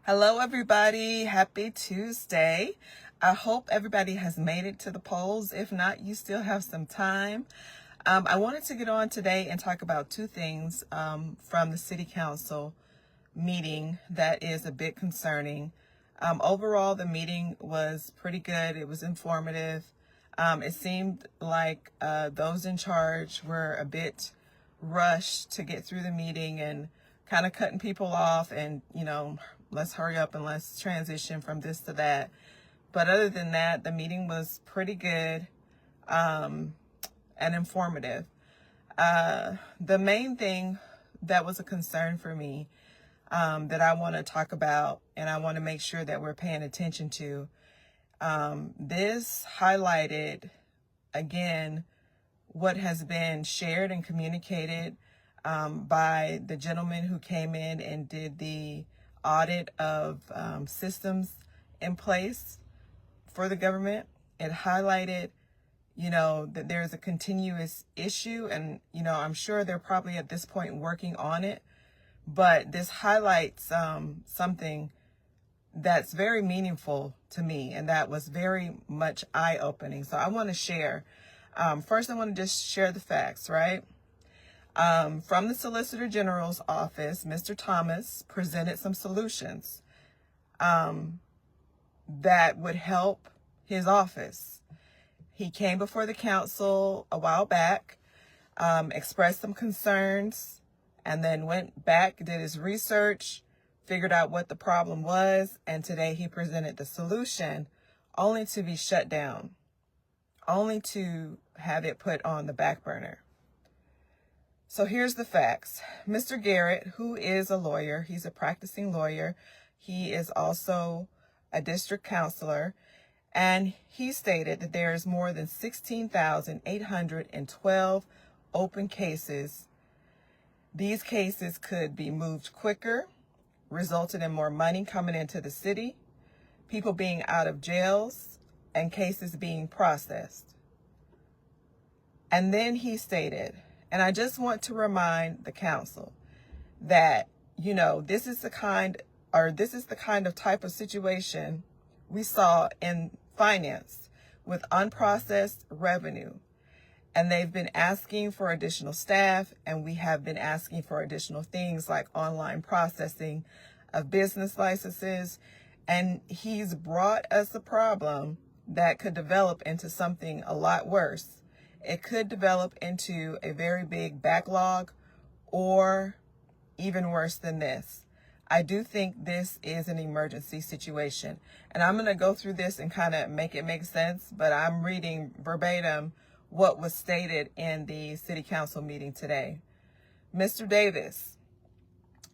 Hello, everybody. Happy Tuesday. I hope everybody has made it to the polls. If not, you still have some time. I wanted to get on today and talk about two things from the City Council meeting that is a bit concerning. Overall, the meeting was pretty good. It was informative. It seemed like those in charge were a bit rushed to get through the meeting and kind of cutting people off and, let's hurry up and let's transition from this to that. But other than that, the meeting was pretty good and informative. The main thing that was a concern for me that I want to talk about and I want to make sure that we're paying attention to, this highlighted, again, what has been shared and communicated by the gentleman who came in and did the audit of systems in place for the government. It highlighted, that there's a continuous issue, and, I'm sure they're probably at this point working on it, but this highlights something that's very meaningful to me, and that was very much eye-opening. So I want to share. First, I want to just share the facts, right? From the Solicitor General's office, Mr. Thomas presented some solutions that would help his office. He came before the council a while back, expressed some concerns, and then went back, did his research, figured out what the problem was, and today he presented the solution only to be shut down, only to have it put on the back burner. So here's the facts. Mr. Garrett, who is a lawyer, he's a practicing lawyer. He is also a district counselor, and he stated that there is more than 16,812 open cases. These cases could be moved quicker, resulted in more money coming into the city, people being out of jails, and cases being processed. And then he stated, and I just want to remind the council that, this is the kind of type of situation we saw in finance with unprocessed revenue. And they've been asking for additional staff, and we have been asking for additional things like online processing of business licenses. And he's brought us a problem that could develop into something a lot worse. It could develop into a very big backlog, or even worse than this. I do think this is an emergency situation. And I'm going to go through this and kind of make it make sense, but I'm reading verbatim what was stated in the city council meeting today. Mr. Davis,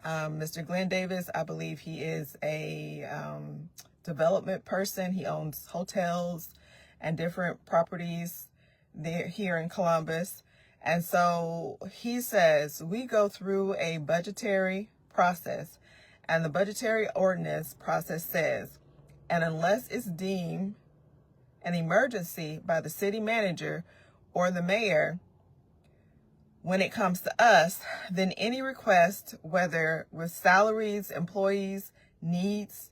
Mr. Glenn Davis, I believe he is a development person. He owns hotels and different properties there here in Columbus. And so he says we go through a budgetary process, and the budgetary ordinance process says, and unless it's deemed an emergency by the city manager or the mayor, when it comes to us, then any request, whether with salaries, employees, needs,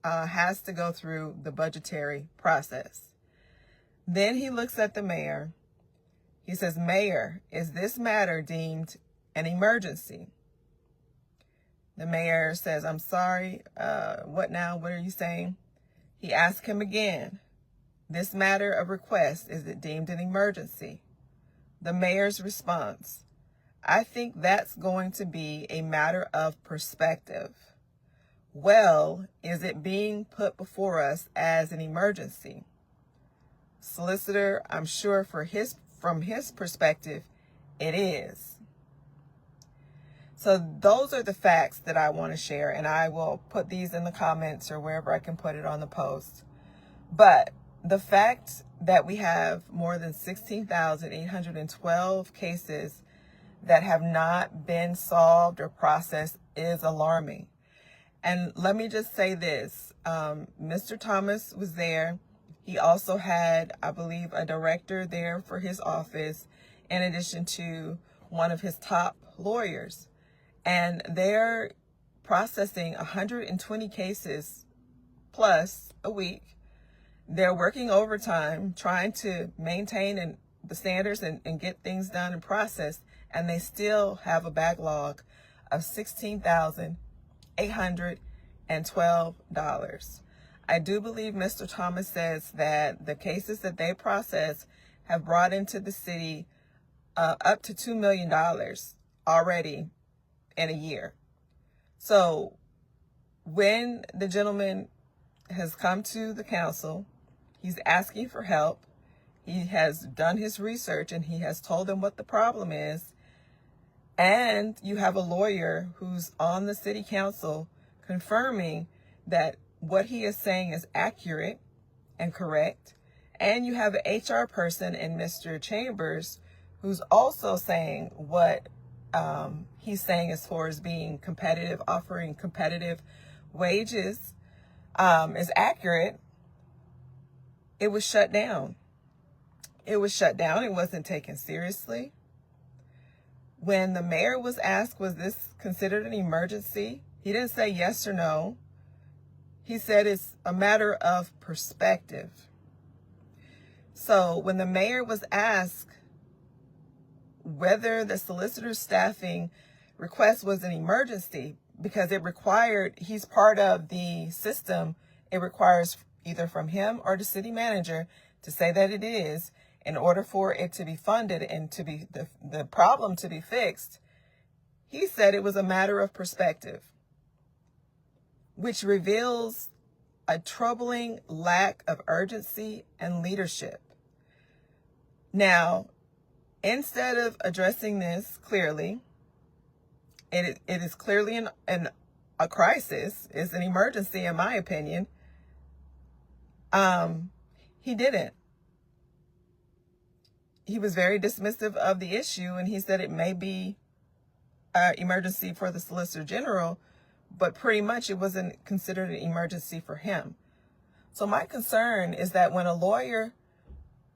has to go through the budgetary process. Then he looks at the mayor. He says, Mayor, is this matter deemed an emergency? The mayor says, I'm sorry, what now? What are you saying? He asks him again, this matter of request, is it deemed an emergency? The mayor's response, I think that's going to be a matter of perspective. Well, is it being put before us as an emergency? Solicitor, I'm sure from his perspective, it is. So those are the facts that I want to share, and I will put these in the comments or wherever I can put it on the post. But the fact that we have more than 16,812 cases that have not been solved or processed is alarming. And let me just say this, Mr. Thomas was there. He also had, I believe, a director there for his office, in addition to one of his top lawyers. And their processing 120 cases plus a week. They're working overtime, trying to maintain the standards and get things done and processed, and they still have a backlog of $16,812. I do believe Mr. Thomas says that the cases that they process have brought into the city up to $2 million already in a year. So when the gentleman has come to the council, he's asking for help. He has done his research and he has told them what the problem is. And you have a lawyer who's on the city council confirming that what he is saying is accurate and correct. And you have an HR person in Mr. Chambers who's also saying what he's saying as far as being competitive, offering competitive wages is accurate. It was shut down. It was shut down. It wasn't taken seriously. When the mayor was asked, was this considered an emergency? He didn't say yes or no. He said it's a matter of perspective. So when the mayor was asked whether the solicitor's staffing request was an emergency, because it required, he's part of the system, it requires either from him or the city manager to say that it is, in order for it to be funded and to be the problem to be fixed. He said it was a matter of perspective, which reveals a troubling lack of urgency and leadership. Now, instead of addressing this clearly, it is clearly a crisis, it's an emergency in my opinion. He didn't. He was very dismissive of the issue, and he said it may be an emergency for the Solicitor General, but pretty much it wasn't considered an emergency for him. So my concern is that when a lawyer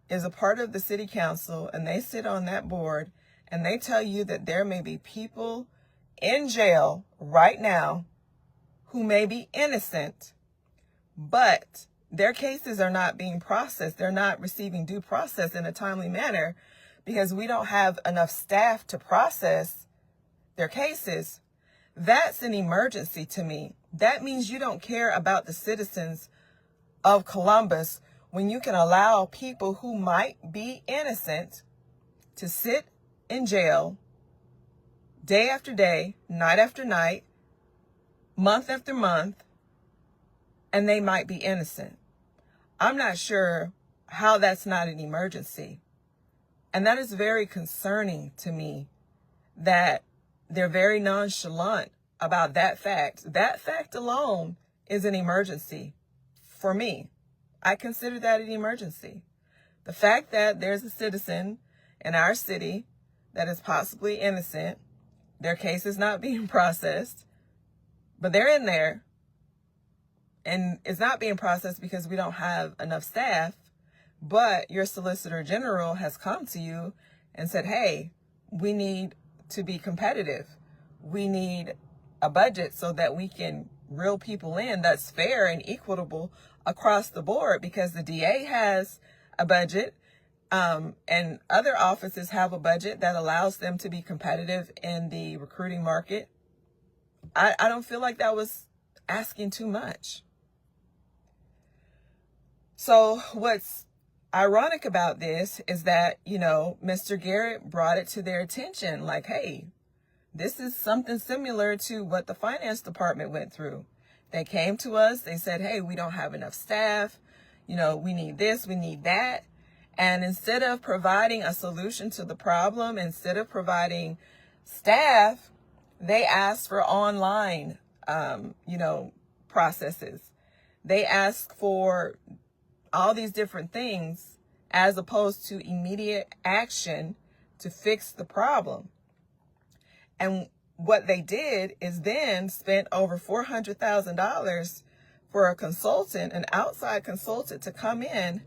is a part of the city council and they sit on that board and they tell you that there may be people in jail right now who may be innocent, but their cases are not being processed, they're not receiving due process in a timely manner because we don't have enough staff to process their cases, that's an emergency to me. That means you don't care about the citizens of Columbus when you can allow people who might be innocent to sit in jail day after day, night after night, month after month, and they might be innocent. I'm not sure how that's not an emergency. And that is very concerning to me that they're very nonchalant about that fact. That fact alone is an emergency for me. I consider that an emergency. The fact that there's a citizen in our city that is possibly innocent, their case is not being processed, but they're in there, and it's not being processed because we don't have enough staff, but your Solicitor General has come to you and said, hey, we need to be competitive. We need a budget so that we can reel people in that's fair and equitable across the board, because the DA has a budget and other offices have a budget that allows them to be competitive in the recruiting market. I don't feel like that was asking too much. So what's ironic about this is that, Mr. Garrett brought it to their attention like, hey, this is something similar to what the finance department went through. They came to us, they said, hey, we don't have enough staff. We need this, we need that. And instead of providing a solution to the problem, instead of providing staff, they asked for online, processes. They asked for all these different things as opposed to immediate action to fix the problem. And what they did is then spent over $400,000 for a consultant, an outside consultant, to come in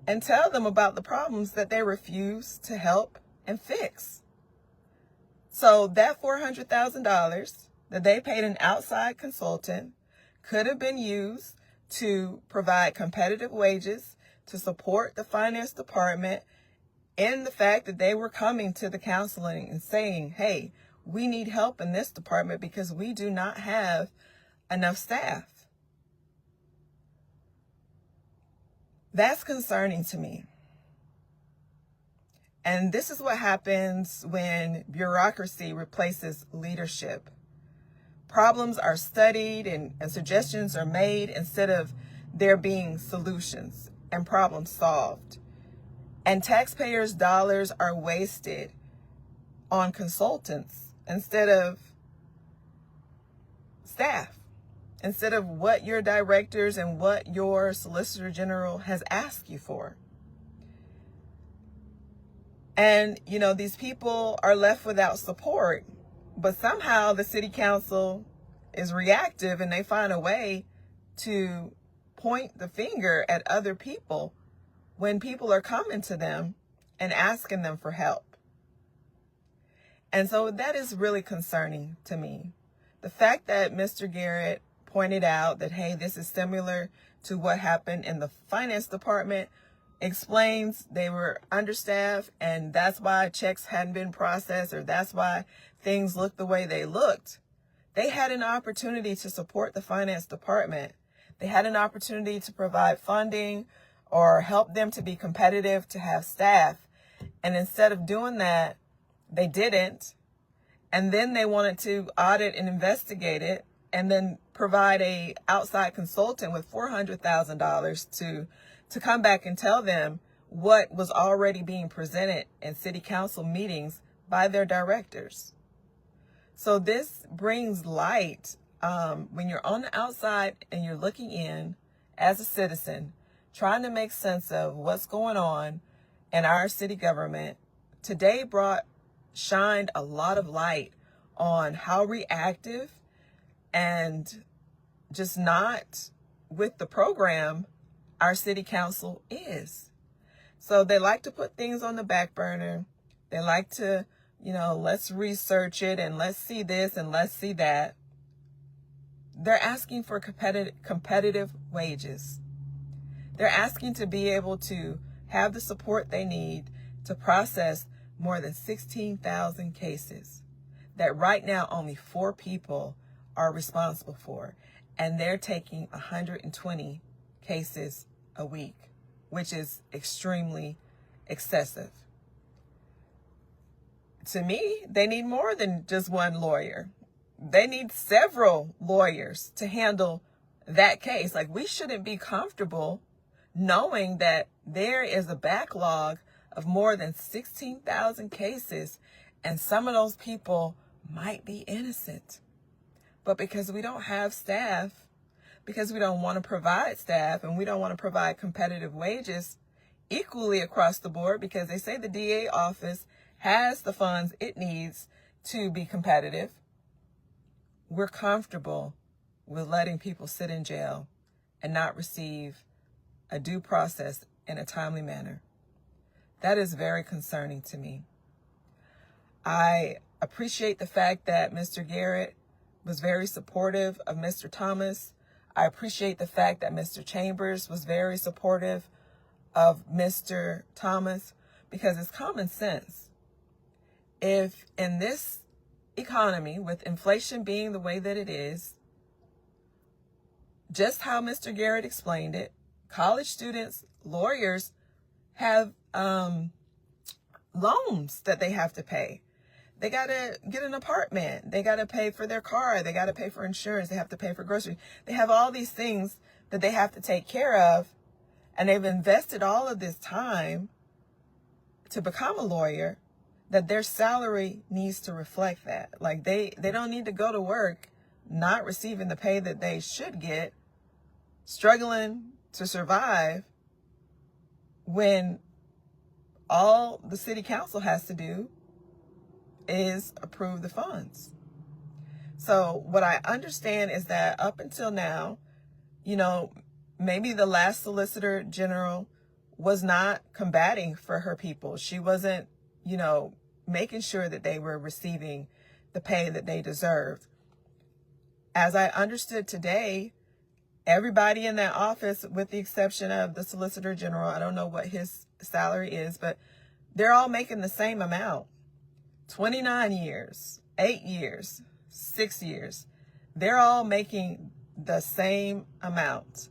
and tell them about the problems that they refuse to help and fix. So that $400,000 that they paid an outside consultant could have been used to provide competitive wages to support the finance department in the fact that they were coming to the counseling and saying, hey, we need help in this department because we do not have enough staff. That's concerning to me. And this is what happens when bureaucracy replaces leadership. Problems are studied and suggestions are made instead of there being solutions and problems solved. And taxpayers' dollars are wasted on consultants instead of staff, instead of what your directors and what your Solicitor General has asked you for. And, you know, these people are left without support, but somehow the city council is reactive and they find a way to point the finger at other people when people are coming to them and asking them for help. And so that is really concerning to me. The fact that Mr. Garrett pointed out that, hey, this is similar to what happened in the finance department explains they were understaffed, and that's why checks hadn't been processed, or that's why things looked the way they looked. They had an opportunity to support the finance department. They had an opportunity to provide funding or help them to be competitive, to have staff. And instead of doing that, they didn't. And then they wanted to audit and investigate it and then provide a outside consultant with $400,000 to come back and tell them what was already being presented in city council meetings by their directors. So this brings light when you're on the outside and you're looking in as a citizen, trying to make sense of what's going on in our city government. Today shined a lot of light on how reactive and just not with the program our city council is. So they like to put things on the back burner. They like to, let's research it and let's see this and let's see that. They're asking for competitive wages. They're asking to be able to have the support they need to process more than 16,000 cases that right now only 4 people are responsible for. And they're taking 120 cases a week, which is extremely excessive. To me, they need more than just one lawyer. They need several lawyers to handle that case. Like, we shouldn't be comfortable knowing that there is a backlog of more than 16,000 cases, and some of those people might be innocent. But because we don't have staff, because we don't want to provide staff, and we don't want to provide competitive wages equally across the board, because they say the DA office has the funds it needs to be competitive, we're comfortable with letting people sit in jail and not receive a due process in a timely manner. That is very concerning to me. I appreciate the fact that Mr. Garrett was very supportive of Mr. Thomas. I appreciate the fact that Mr. Chambers was very supportive of Mr. Thomas, because it's common sense. If in this economy, with inflation being the way that it is, just how Mr. Garrett explained it, college students, lawyers have loans that they have to pay. They got to get an apartment. They got to pay for their car. They got to pay for insurance. They have to pay for groceries. They have all these things that they have to take care of. And they've invested all of this time to become a lawyer, that their salary needs to reflect that. Like, they don't need to go to work not receiving the pay that they should get, struggling to survive, when all the city council has to do is approve the funds. So what I understand is that up until now, maybe the last Solicitor General was not combating for her people. She wasn't, making sure that they were receiving the pay that they deserved. as I understood today, everybody in that office, with the exception of the Solicitor General, I don't know what his salary is, but they're all making the same amount. 29 years, 8 years, 6 years. They're all making the same amount,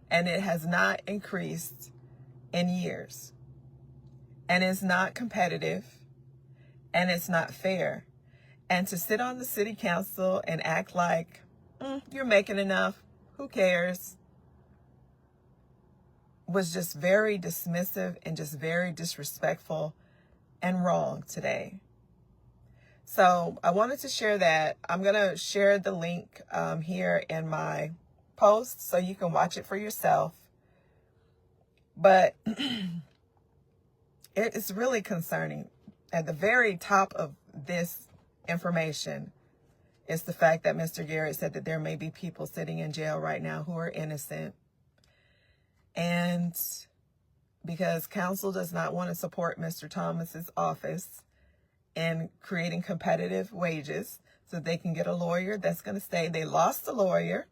and it has not increased in years. And it's not competitive, and it's not fair. And to sit on the city council and act like you're making enough, who cares, was just very dismissive and just very disrespectful and wrong today. So I wanted to share that. I'm going to share the link here in my post so you can watch it for yourself. But it is really concerning. At the very top of this information is the fact that Mr. Garrett said that there may be people sitting in jail right now who are innocent. And because council does not want to support Mr. Thomas's office in creating competitive wages so they can get a lawyer that's going to stay. They lost the lawyer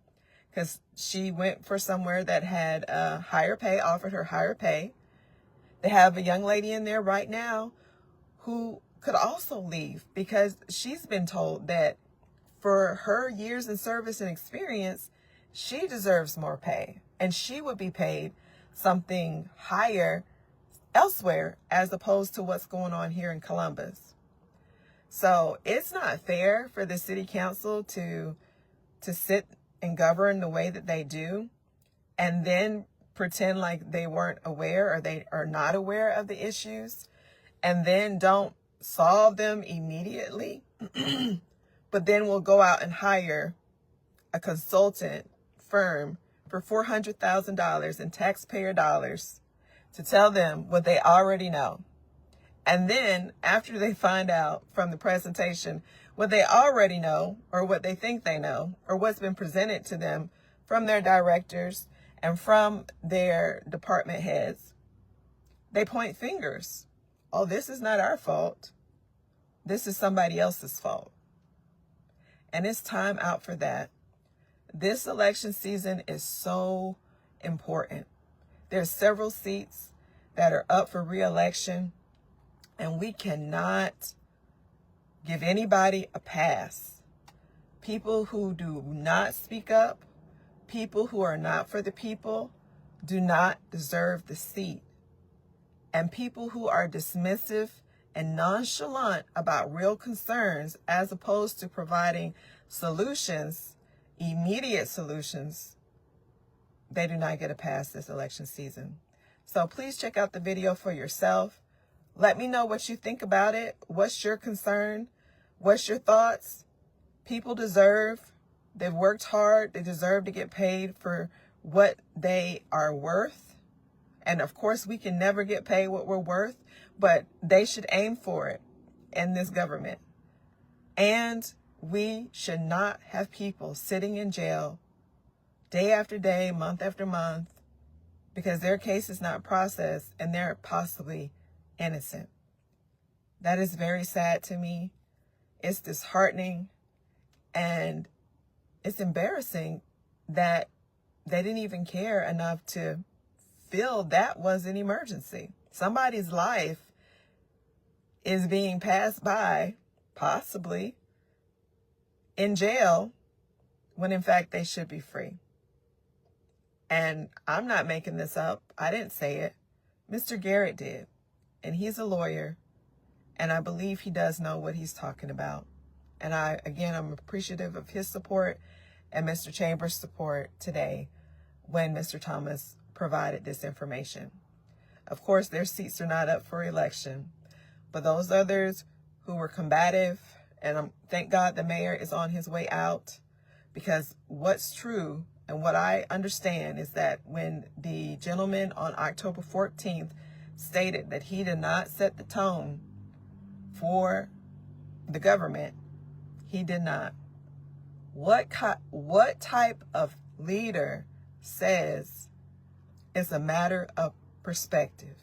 because she went for somewhere that had higher pay, offered her higher pay. They have a young lady in there right now who could also leave because she's been told that for her years in service and experience, she deserves more pay and she would be paid something higher elsewhere as opposed to what's going on here in Columbus. So it's not fair for the city council to sit and govern the way that they do and then pretend like they weren't aware or they are not aware of the issues and then don't solve them immediately, but then we'll go out and hire a consultant firm for $400,000 in taxpayer dollars to tell them what they already know. And then after they find out from the presentation what they already know or what they think they know or what's been presented to them from their directors and from their department heads, they point fingers. Oh, this is not our fault. This is somebody else's fault. And it's time out for that. This election season is so important. There's several seats that are up for re-election, and we cannot give anybody a pass. People who do not speak up, people who are not for the people, do not deserve the seat. And people who are dismissive and nonchalant about real concerns as opposed to providing solutions, immediate solutions, they do not get a pass this election season. So please check out the video for yourself. Let me know what you think about it. What's your concern? What's your thoughts? People deserve, they've worked hard, they deserve to get paid for what they are worth. And of course, we can never get paid what we're worth, but they should aim for it in this government. And we should not have people sitting in jail day after day, month after month, because their case is not processed and they're possibly innocent. That is very sad to me. It's disheartening, and it's embarrassing that they didn't even care enough to feel that was an emergency. Somebody's life is being passed by, possibly in jail, when in fact they should be free. And I'm not making this up. I didn't say it. Mr. Garrett did. And he's a lawyer. And I believe he does know what he's talking about. And I'm appreciative of his support and Mr. Chambers' support today when Mr. Thomas provided this information. Of course, their seats are not up for election. But those others who were combative, and thank God the mayor is on his way out, because what's true and what I understand is that when the gentleman on October 14th stated that he did not set the tone for the government, he did not. What type of leader says it's a matter of perspective?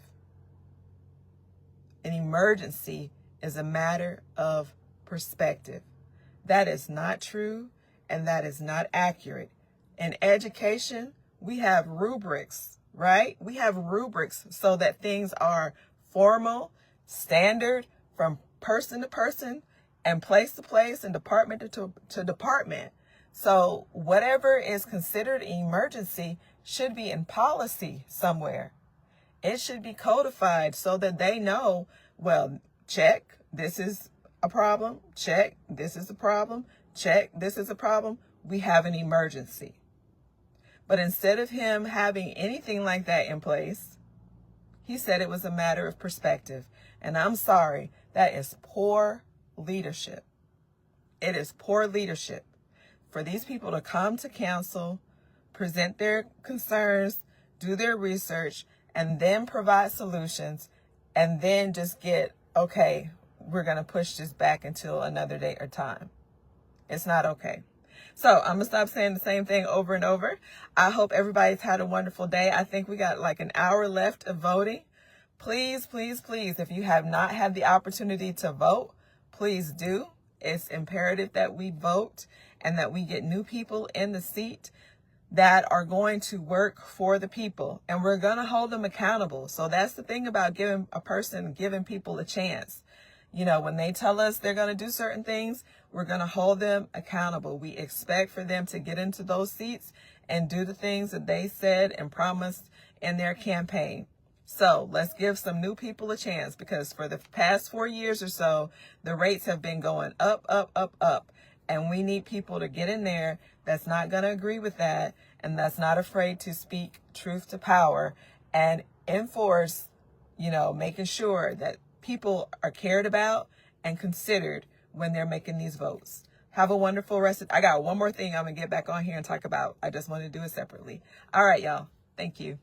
An emergency is a matter of perspective. That is not true. and that is not accurate. In education, we have rubrics, right? We have rubrics so that things are formal, standard, from person to person, and place to place, and department to department. So whatever is considered an emergency should be in policy somewhere. It should be codified so that they know, well, check, this is a problem. Check, this is a problem. Check, this is a problem. We have an emergency. But instead of him having anything like that in place, he said it was a matter of perspective. And I'm sorry, that is poor leadership. It is poor leadership for these people to come to council, present their concerns, do their research, and then provide solutions, and then just get, okay, we're going to push this back until another date or time. It's not okay. So I'm going to stop saying the same thing over and over. I hope everybody's had a wonderful day. I think we got like an hour left of voting. Please, please, please, if you have not had the opportunity to vote, please do. It's imperative that we vote and that we get new people in the seat that are going to work for the people, and we're going to hold them accountable. So that's the thing about giving people a chance. You know, when they tell us they're going to do certain things, we're going to hold them accountable. We expect for them to get into those seats and do the things that they said and promised in their campaign. So let's give some new people a chance, because for the past 4 years or so, the rates have been going up, up, up, up. And we need people to get in there that's not going to agree with that, and that's not afraid to speak truth to power and enforce, you know, making sure that people are cared about and considered when they're making these votes. Have a wonderful rest of, I got one more thing I'm going to get back on here and talk about. I just want to do it separately. All right, y'all. Thank you.